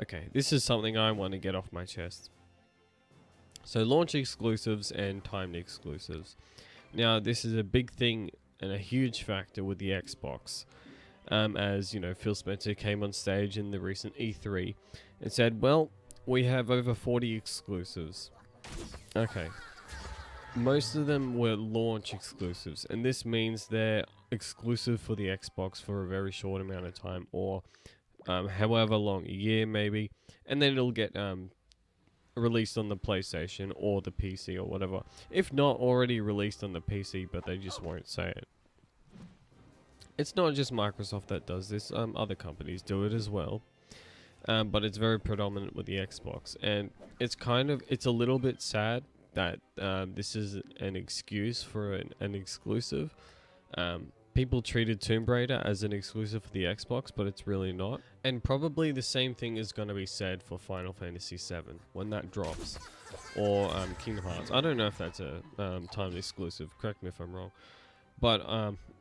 Okay, this is something I want to get off my chest. So launch exclusives and timed exclusives. Now, this is a big thing and a huge factor with the Xbox. As you know, Phil Spencer came on stage in the recent E3 and said, well, we have over 40 exclusives. Okay. Most of them were launch exclusives, and this means they're exclusive for the Xbox for a very short amount of time, or however long, a year maybe, and then it'll get released on the PlayStation or the PC or whatever. If not already released on the PC, but they just won't say it. It's not just Microsoft that does this, other companies do it as well. But it's very predominant with the Xbox, and it's a little bit sad that this is an excuse for an exclusive. People treated Tomb Raider as an exclusive for the Xbox, but it's really not. And probably the same thing is going to be said for Final Fantasy VII when that drops, or Kingdom Hearts. I don't know if that's a timed exclusive. Correct me if I'm wrong, but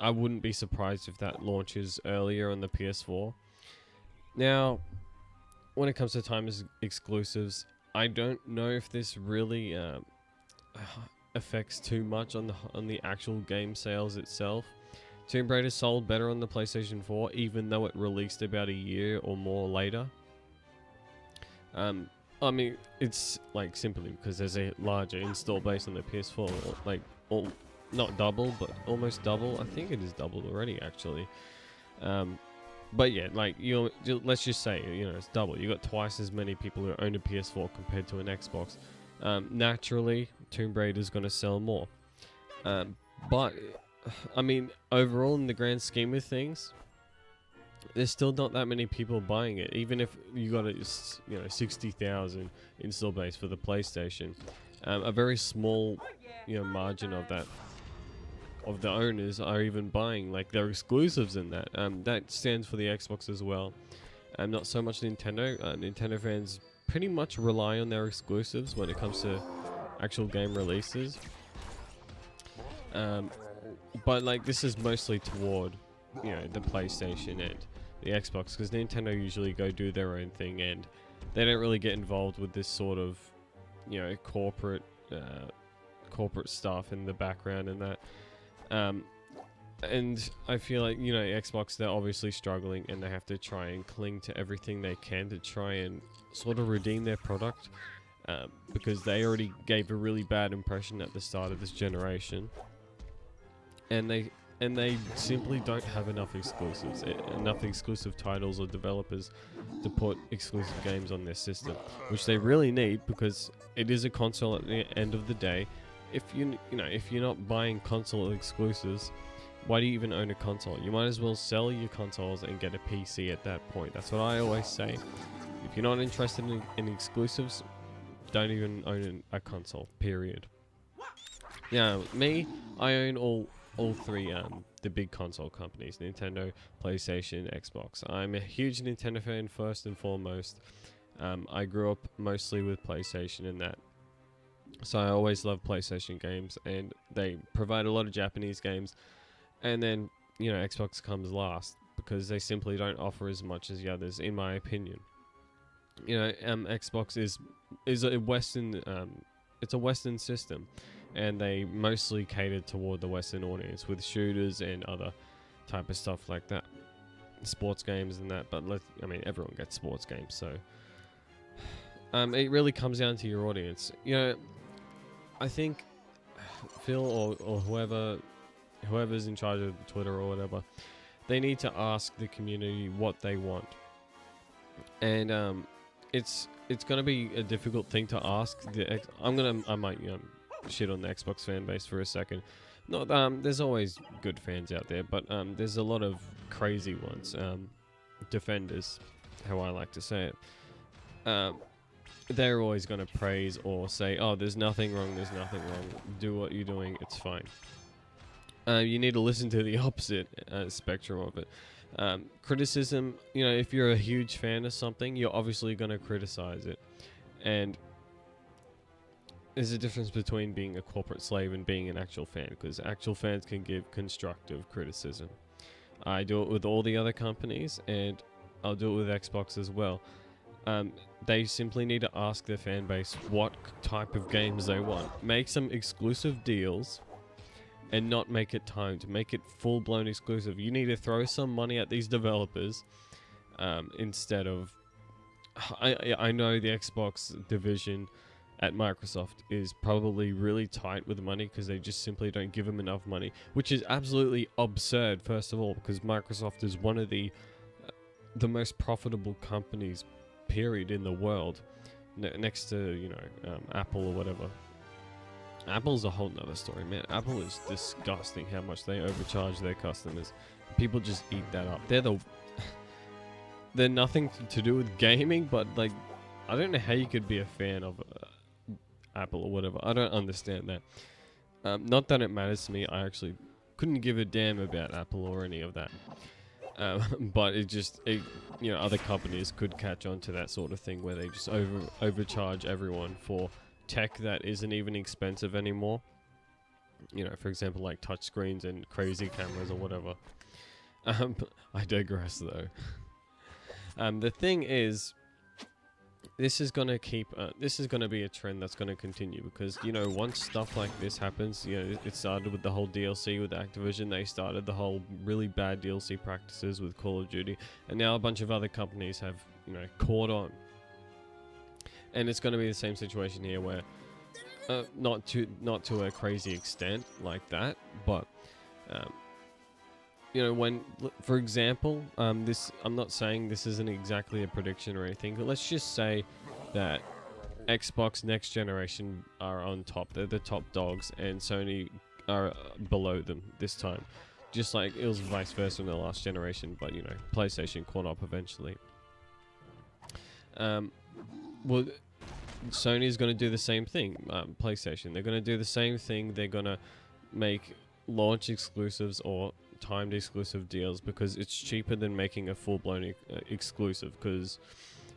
I wouldn't be surprised if that launches earlier on the PS4. Now, when it comes to time exclusives, I don't know if this really affects too much on the actual game sales itself. Tomb Raider sold better on the PlayStation 4, even though it released about a year or more later. I mean, it's like simply because there's a larger install base on the PS4, like not double, but almost double. I think it is doubled already, actually. But yeah, like let's just say it's double. You got twice as many people who own a PS4 compared to an Xbox. Naturally, Tomb Raider is going to sell more. But I mean, overall, in the grand scheme of things, there's still not that many people buying it. Even if you got a 60,000 install base for the PlayStation, a very small margin of that of the owners are even buying like their exclusives in that. That stands for the Xbox as well. Not so much Nintendo. Nintendo fans pretty much rely on their exclusives when it comes to actual game releases. But like this is mostly toward the PlayStation and the Xbox, because Nintendo usually go do their own thing and they don't really get involved with this sort of corporate stuff in the background and that. And I feel like Xbox, they're obviously struggling and they have to try and cling to everything they can to try and sort of redeem their product, because they already gave a really bad impression at the start of this generation. And they simply don't have enough exclusive titles or developers to put exclusive games on their system, which they really need, because it is a console at the end of the day. If if you're not buying console exclusives, why do you even own a console? You might as well sell your consoles and get a PC at that point. That's what I always say. If you're not interested in exclusives, don't even own a console, period. Yeah, me, I own all three the big console companies: Nintendo, PlayStation, Xbox. I'm a huge Nintendo fan first and foremost. I grew up mostly with PlayStation and that, so I always love PlayStation games, and they provide a lot of Japanese games. And then Xbox comes last because they simply don't offer as much as the others, in my opinion. Xbox is a Western it's a Western system, and they mostly cater toward the Western audience with shooters and other type of stuff like that, sports games and that. But everyone gets sports games, so it really comes down to your audience. I think Phil or whoever's in charge of Twitter or whatever, they need to ask the community what they want. And it's gonna be a difficult thing to ask. I might shit on the Xbox fan base for a second. No, there's always good fans out there, but there's a lot of crazy ones, defenders, how I like to say it. They're always going to praise or say, oh, there's nothing wrong, do what you're doing, it's fine. You need to listen to the opposite spectrum of it. Criticism, if you're a huge fan of something, you're obviously going to criticize it. And there's a difference between being a corporate slave and being an actual fan, because actual fans can give constructive criticism. I do it with all the other companies, and I'll do it with Xbox as well. They simply need to ask their fan base what type of games they want. Make some exclusive deals and not make it timed. Make it full-blown exclusive. You need to throw some money at these developers instead of... I know the Xbox division at Microsoft is probably really tight with money because they just simply don't give them enough money, which is absolutely absurd, first of all, because Microsoft is one of the most profitable companies, period, in the world, next to, you know, Apple or whatever. Apple's a whole nother story, man. Apple is disgusting how much they overcharge their customers. People just eat that up. They're nothing to do with gaming, but like, I don't know how you could be a fan of Apple or whatever. I don't understand that. Not that it matters to me. I actually couldn't give a damn about Apple or any of that. But you know, other companies could catch on to that sort of thing where they just overcharge everyone for tech that isn't even expensive anymore. You know, for example, like touchscreens and crazy cameras or whatever. I digress though. The thing is, this is gonna be a trend that's gonna continue because, you know, once stuff like this happens, you know, it started with the whole DLC with Activision. They started the whole really bad DLC practices with Call of Duty, and now a bunch of other companies have, you know, caught on. And it's gonna be the same situation here where, not to a crazy extent like that, but you know, when, for example, I'm not saying this isn't exactly a prediction or anything, but let's just say that Xbox next generation are on top. They're the top dogs, and Sony are below them this time. Just like it was vice versa in the last generation, but, you know, PlayStation caught up eventually. Well, Sony's going to do the same thing. PlayStation, they're going to do the same thing. They're going to make launch exclusives or timed exclusive deals because it's cheaper than making a full-blown exclusive. Because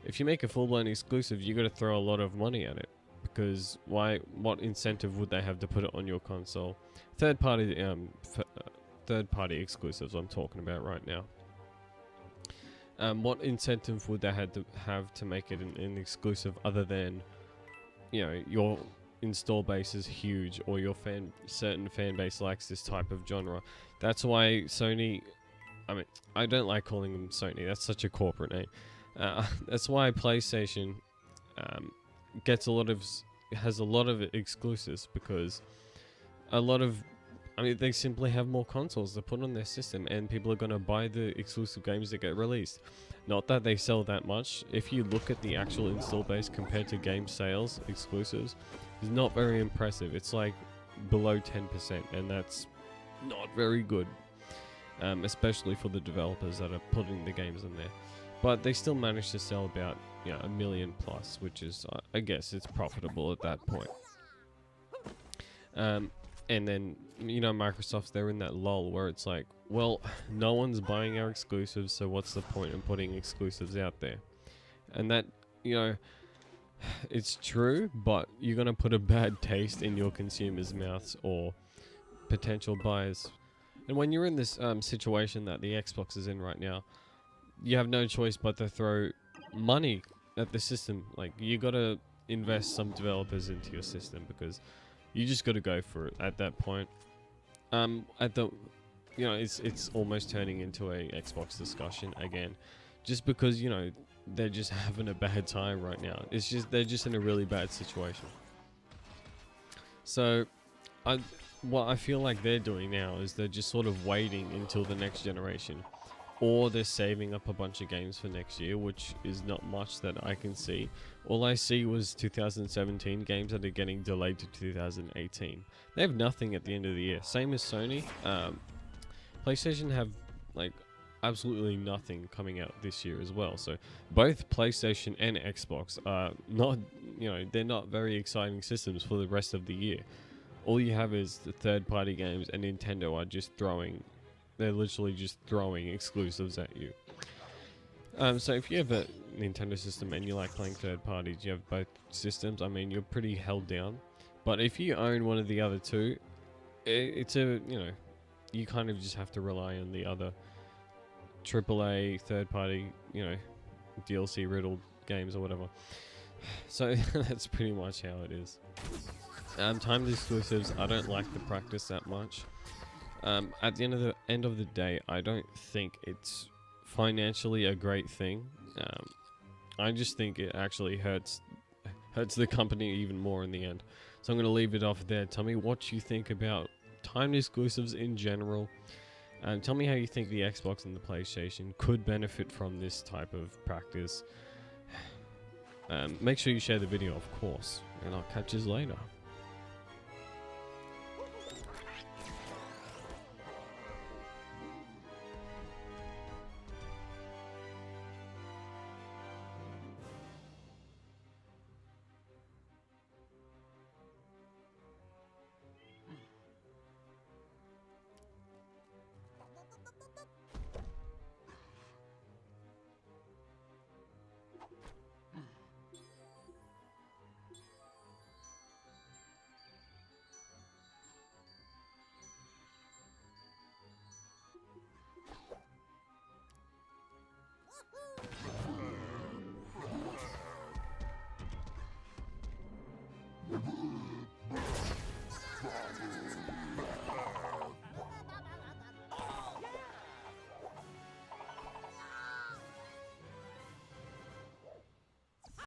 if you make a full-blown exclusive, you got to throw a lot of money at it. Because what incentive would they have to put it on your console? Third-party exclusives I'm talking about right now. What incentive would they have to make it an exclusive other than, you know, your install base is huge or your certain fan base likes this type of genre? That's why Sony, I mean, I don't like calling them Sony, that's such a corporate name. That's why PlayStation has a lot of exclusives, because they simply have more consoles to put on their system, and people are going to buy the exclusive games that get released. Not that they sell that much. If you look at the actual install base compared to game sales, exclusives, it's not very impressive. It's like below 10%, and that's not very good, especially for the developers that are putting the games in there. But they still manage to sell about, you know, 1 million plus, which is, I guess, it's profitable at that point. And then, you know, Microsoft's, they're in that lull where it's like, well, no one's buying our exclusives, so what's the point in putting exclusives out there? And that, you know, it's true, but you're going to put a bad taste in your consumers' mouths or potential buyers. And when you're in this situation that the Xbox is in right now, you have no choice but to throw money at the system. Like, you got to invest some developers into your system, because you just got to go for it at that point. You know, it's almost turning into a Xbox discussion again, just because, you know, they're just having a bad time right now. They're just in a really bad situation. So, what I feel like they're doing now is they're just sort of waiting until the next generation, or they're saving up a bunch of games for next year, which is not much that I can see. All I see was 2017 games that are getting delayed to 2018. They have nothing at the end of the year. Same as Sony. PlayStation have, like, absolutely nothing coming out this year as well. So both PlayStation and Xbox are not, you know, they're not very exciting systems for the rest of the year. All you have is the third-party games, and Nintendo are just they're literally just throwing exclusives at you. So if you have a Nintendo system and you like playing third parties, you have both systems, I mean, you're pretty held down. But if you own one of the other two, it's a, you know, you kind of just have to rely on the other AAA third party, you know, DLC riddled games or whatever. So that's pretty much how it is. Timed exclusives, I don't like the practice that much. At the end of the day, I don't think it's financially a great thing. I just think it actually hurts the company even more in the end. So I'm going to leave it off there. Tell me what you think about timed exclusives in general. Tell me how you think the Xbox and the PlayStation could benefit from this type of practice. Make sure you share the video, of course, and I'll catch you later.